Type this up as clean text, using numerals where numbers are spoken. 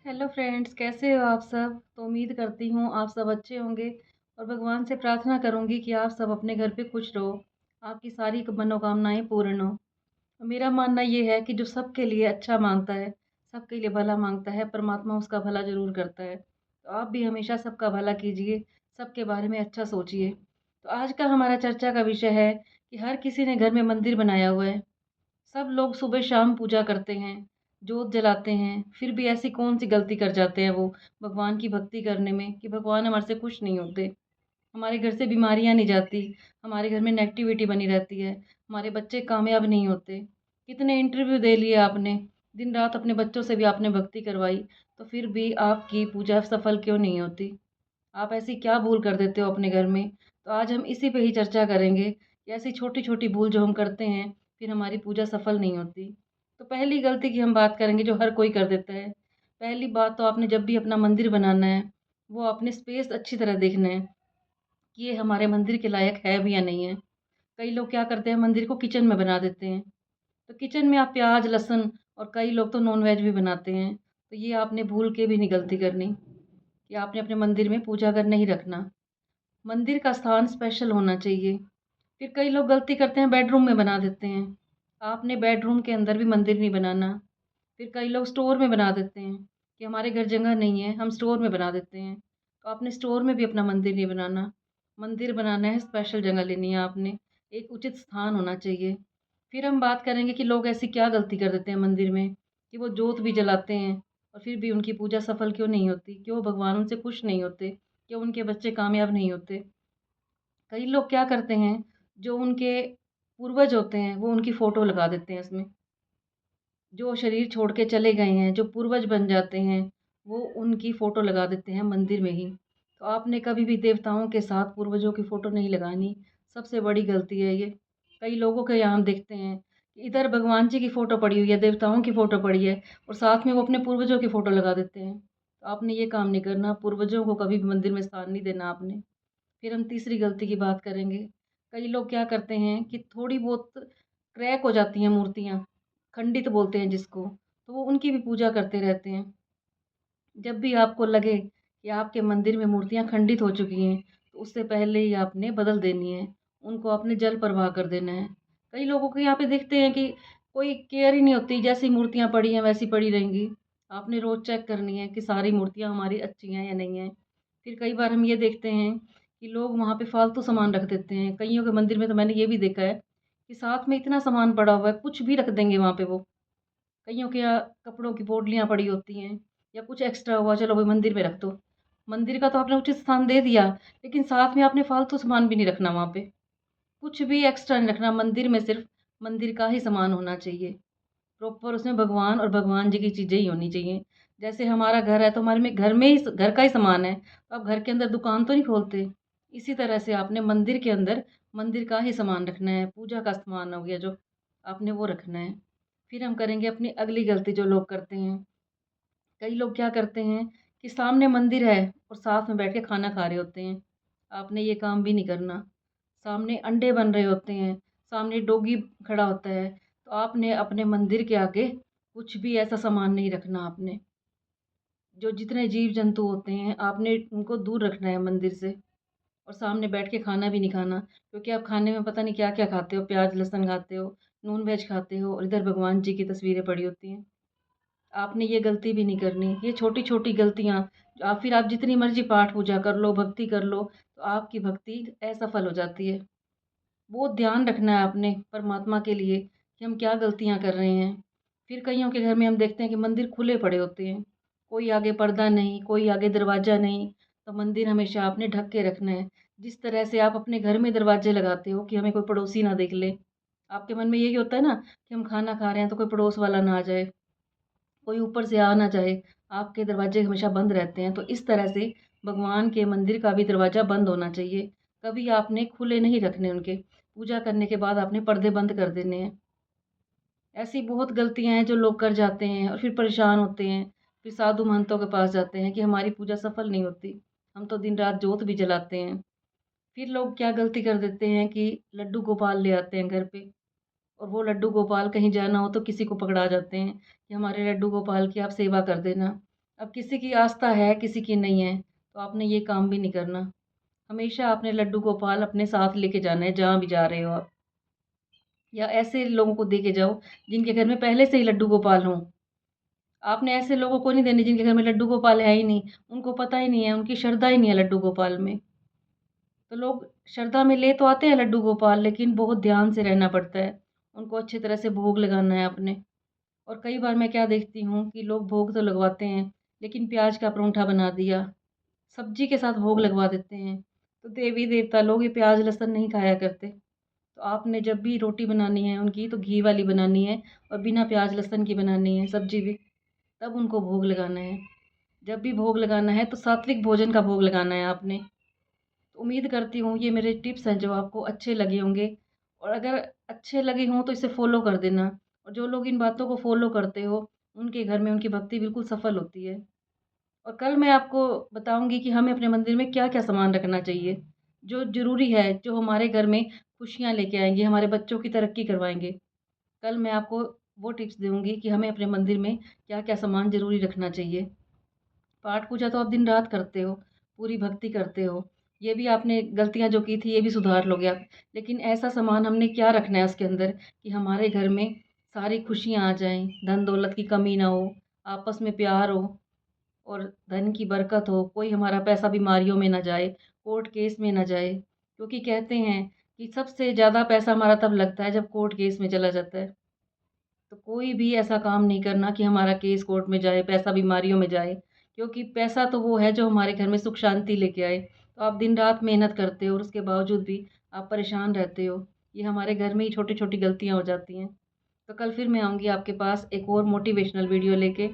Hello friends, कैसे हो आप सब। तो उम्मीद करती हूँ आप सब अच्छे होंगे और भगवान से प्रार्थना करूँगी कि आप सब अपने घर पे खुश रहो, आपकी सारी मनोकामनाएं पूर्ण हो। और मेरा मानना ये है कि जो सबके लिए अच्छा मांगता है, सबके लिए भला मांगता है, परमात्मा उसका भला ज़रूर करता है। तो आप भी हमेशा सबका भला कीजिए, सबके बारे में अच्छा सोचिए। तो आज का हमारा चर्चा का विषय है कि हर किसी ने घर में मंदिर बनाया हुआ है। सब लोग सुबह शाम पूजा करते हैं, जोत जलाते हैं, फिर भी ऐसी कौन-सी गलती कर जाते हैं वो भगवान की भक्ति करने में कि भगवान हमारे से खुश नहीं होते। हमारे घर से बीमारियाँ नहीं जाती, हमारे घर में नेगेटिविटी बनी रहती है, हमारे बच्चे कामयाब नहीं होते। कितने इंटरव्यू दे लिए आपने, दिन-रात अपने बच्चों से भी आपने भक्ति करवाई, तो फिर भी आपकी पूजा सफल क्यों नहीं होती? आप ऐसी क्या भूल कर देते हो अपने घर में? तो आज हम इसी पे ही चर्चा करेंगे कि ऐसी छोटी-छोटी भूल जो हम करते हैं, फिर हमारी पूजा सफल नहीं होती। तो पहली गलती की हम बात करेंगे जो हर कोई कर देता है। पहली बात तो आपने जब भी अपना मंदिर बनाना है, वो आपने स्पेस अच्छी तरह देखना है कि ये हमारे मंदिर के लायक है भी या नहीं है। कई लोग क्या करते हैं, मंदिर को किचन में बना देते हैं। तो किचन में आप प्याज़, लहसुन और कई लोग तो नॉन-वेज भी बनाते हैं। तो ये आपने भूल के भी नहीं गलती करनी कि आपने अपने मंदिर में पूजा घर नहीं रखना। मंदिर का स्थान स्पेशल होना चाहिए। फिर कई लोग गलती करते हैं, बेडरूम में बना देते हैं। आपने बेडरूम के अंदर भी मंदिर नहीं बनाना। फिर कई लोग स्टोर में बना देते हैं कि हमारे घर जगह नहीं है, हम स्टोर में बना देते हैं। तो आपने स्टोर में भी अपना मंदिर नहीं बनाना। मंदिर बनाना है, स्पेशल जगह लेनी है आपने, एक उचित स्थान होना चाहिए। फिर हम बात करेंगे कि लोग ऐसी क्या गलती कर देते हैं मंदिर में कि वो जोत भी जलाते हैं और फिर भी उनकी पूजा सफल क्यों नहीं होती? क्यों भगवान उनसे खुश नहीं होते? क्यों उनके बच्चे कामयाब नहीं होते? कई लोग क्या करते हैं, जो उनके पूर्वज होते हैं, वो उनकी फ़ोटो लगा देते हैं इसमें। जो शरीर छोड़ के चले गए हैं, जो पूर्वज बन जाते हैं, वो उनकी फ़ोटो लगा देते हैं मंदिर में ही। तो आपने कभी भी देवताओं के साथ पूर्वजों की फ़ोटो नहीं लगानी, सबसे बड़ी गलती है ये। कई लोगों के यहाँ हम देखते हैं कि इधर भगवान जी की फ़ोटो पड़ी हुई है, देवताओं की फ़ोटो पड़ी है और साथ में वो अपने पूर्वजों की फ़ोटो लगा देते हैं। तो आपने ये काम नहीं करना, पूर्वजों को कभी भी मंदिर में स्थान नहीं देना आपने। फिर हम तीसरी गलती की बात करेंगे। कई लोग क्या करते हैं कि थोड़ी बहुत क्रैक हो जाती हैं मूर्तियाँ, खंडित बोलते हैं जिसको, तो वो उनकी भी पूजा करते रहते हैं। जब भी आपको लगे कि आपके मंदिर में मूर्तियाँ खंडित हो चुकी हैं, तो उससे पहले ही आपने बदल देनी है, उनको आपने जल प्रवाह कर देना है। कई लोगों के यहाँ पे देखते हैं कि कोई केयर ही नहीं होती, जैसी मूर्तियाँ पड़ी हैं वैसी पड़ी रहेंगी। आपने रोज़ चेक करनी है कि सारी मूर्तियाँ हमारी अच्छी हैं या नहीं हैं। फिर कई बार हम ये देखते हैं कि लोग वहाँ पे फालतू सामान रख देते हैं। कइयों के मंदिर में तो मैंने ये भी देखा है कि साथ में इतना सामान पड़ा हुआ है, कुछ भी रख देंगे वहाँ पे वो। कइयों के यहाँ कपड़ों की पोटलियाँ पड़ी होती हैं या कुछ एक्स्ट्रा हुआ, चलो भाई मंदिर में रख दो। मंदिर का तो आपने उचित स्थान दे दिया, लेकिन साथ में आपने फालतू सामान भी नहीं रखना वहाँ पे। कुछ भी एक्स्ट्रा नहीं रखना, मंदिर में सिर्फ़ मंदिर का ही सामान होना चाहिए। प्रॉपर उसमें भगवान और भगवान जी की चीज़ें ही होनी चाहिए। जैसे हमारा घर है तो हमारे में घर में ही घर का ही सामान है, तो आप घर के अंदर दुकान तो नहीं खोलते। इसी तरह से आपने मंदिर के अंदर मंदिर का ही सामान रखना है, पूजा का सामान हो गया जो, आपने वो रखना है। फिर हम करेंगे अपनी अगली गलती जो लोग करते हैं। कई लोग क्या करते हैं कि सामने मंदिर है और साथ में बैठ के खाना खा रहे होते हैं। आपने ये काम भी नहीं करना। सामने अंडे बन रहे होते हैं, सामने डॉगी खड़ा होता है, तो आपने अपने मंदिर के आगे कुछ भी ऐसा सामान नहीं रखना आपने। जो जितने जीव-जंतु होते हैं, आपने उनको दूर रखना है मंदिर से और सामने बैठ के खाना भी नहीं खाना, क्योंकि आप खाने में पता नहीं क्या-क्या खाते हो, प्याज़, लहसुन खाते हो, नॉन-वेज खाते हो और इधर भगवान जी की तस्वीरें पड़ी होती हैं। आपने ये गलती भी नहीं करनी। ये छोटी-छोटी गलतियाँ फिर आप जितनी मर्ज़ी पाठ पूजा कर लो, भक्ति कर लो, तो आपकी भक्ति असफल हो जाती है। बहुत ध्यान रखना है आपने परमात्मा के लिए कि हम क्या गलतियाँ कर रहे हैं। फिर कइयों के घर में हम देखते हैं कि मंदिर खुले पड़े होते हैं। कोई आगे पर्दा नहीं, कोई आगे दरवाज़ा नहीं, तो मंदिर हमेशा आपने ढक के रखना है। जिस तरह से आप अपने घर में दरवाज़े लगाते हो कि हमें कोई पड़ोसी ना देख ले। आपके मन में यही होता है ना कि हम खाना खा रहे हैं तो कोई पड़ोस वाला ना आ जाए। कोई ऊपर से आ ना जाए, आपके दरवाजे हमेशा बंद रहते हैं। तो इस तरह से भगवान के मंदिर का भी दरवाज़ा बंद होना चाहिए। कभी आपने खुले नहीं रखने उनके। पूजा करने के बाद आपने पर्दे बंद कर देने हैं। ऐसी बहुत गलतियाँ हैं जो लोग कर जाते हैं और फिर परेशान होते हैं। फिर साधु महंतों के पास जाते हैं कि हमारी पूजा सफल नहीं होती। हम तो दिन-रात जोत भी जलाते हैं। फिर लोग क्या गलती कर देते हैं कि लड्डू गोपाल ले आते हैं घर पे। और वो लड्डू गोपाल कहीं जाना हो तो किसी को पकड़ा जाते हैं कि हमारे लड्डू गोपाल की आप सेवा कर देना। अब किसी की आस्था है, किसी की नहीं है, तो आपने ये काम भी नहीं करना। हमेशा अपने लड्डू गोपाल अपने साथ लेके जाना है जहाँ भी जा रहे हो आप। या ऐसे लोगों को दे के जाओ जिनके घर में पहले से ही लड्डू गोपाल हों। आपने ऐसे लोगों को नहीं देने जिनके घर में लड्डू गोपाल है ही नहीं, उनको पता ही नहीं है, उनकी श्रद्धा ही नहीं है लड्डू गोपाल में। तो लोग श्रद्धा में ले तो आते हैं लड्डू गोपाल, लेकिन बहुत ध्यान से रहना पड़ता है। उनको अच्छी तरह से भोग लगाना है अपने। और कई बार मैं क्या देखती हूँ कि लोग भोग तो लगवाते हैं, लेकिन प्याज का परोंठा बना दिया, सब्जी के साथ भोग लगवा देते हैं। तो देवी देवता लोग ये प्याज लहसुन नहीं खाया करते। तो आपने जब भी रोटी बनानी है उनकी तो घी वाली बनानी है, और बिना प्याज लहसुन की बनानी है सब्जी भी, तब उनको भोग लगाना है। जब भी भोग लगाना है तो सात्विक भोजन का भोग लगाना है आपने। तो उम्मीद करती हूँ ये मेरे टिप्स हैं जो आपको अच्छे लगे होंगे, और अगर अच्छे लगे हों तो इसे फ़ॉलो कर देना। और जो लोग इन बातों को फ़ॉलो करते हो, उनके घर में उनकी भक्ति बिल्कुल सफल होती है। और कल मैं आपको बताऊँगी कि हमें अपने मंदिर में क्या-क्या सामान रखना चाहिए, जो ज़रूरी है, जो हमारे घर में खुशियाँ लेके आएँगे, हमारे बच्चों की तरक्की करवाएँगे। कल मैं आपको वो टिप्स दूँगी कि हमें अपने मंदिर में क्या-क्या सामान ज़रूरी रखना चाहिए। पाठ पूजा तो आप दिन रात करते हो, पूरी भक्ति करते हो। ये भी आपने गलतियाँ जो की थी ये भी सुधार लोगे आप। लेकिन ऐसा सामान हमने क्या रखना है उसके अंदर कि हमारे घर में सारी खुशियाँ आ जाएँ, धन-दौलत की कमी ना हो, आपस में प्यार हो और धन की बरकत हो, कोई हमारा पैसा बीमारियों में ना जाए, कोर्ट केस में ना जाए। क्योंकि कहते हैं कि सबसे ज़्यादा पैसा हमारा तब लगता है जब कोर्ट केस में चला जाता है। तो कोई भी ऐसा काम नहीं करना कि हमारा केस कोर्ट में जाए, पैसा बीमारियों में जाए, क्योंकि पैसा तो वो है जो हमारे घर में सुख शांति लेके आए। तो आप दिन-रात मेहनत करते हो और उसके बावजूद भी आप परेशान रहते हो। ये हमारे घर में ही छोटी-छोटी गलतियाँ हो जाती हैं। तो कल फिर मैं आऊँगी आपके पास एक और मोटिवेशनल वीडियो लेके।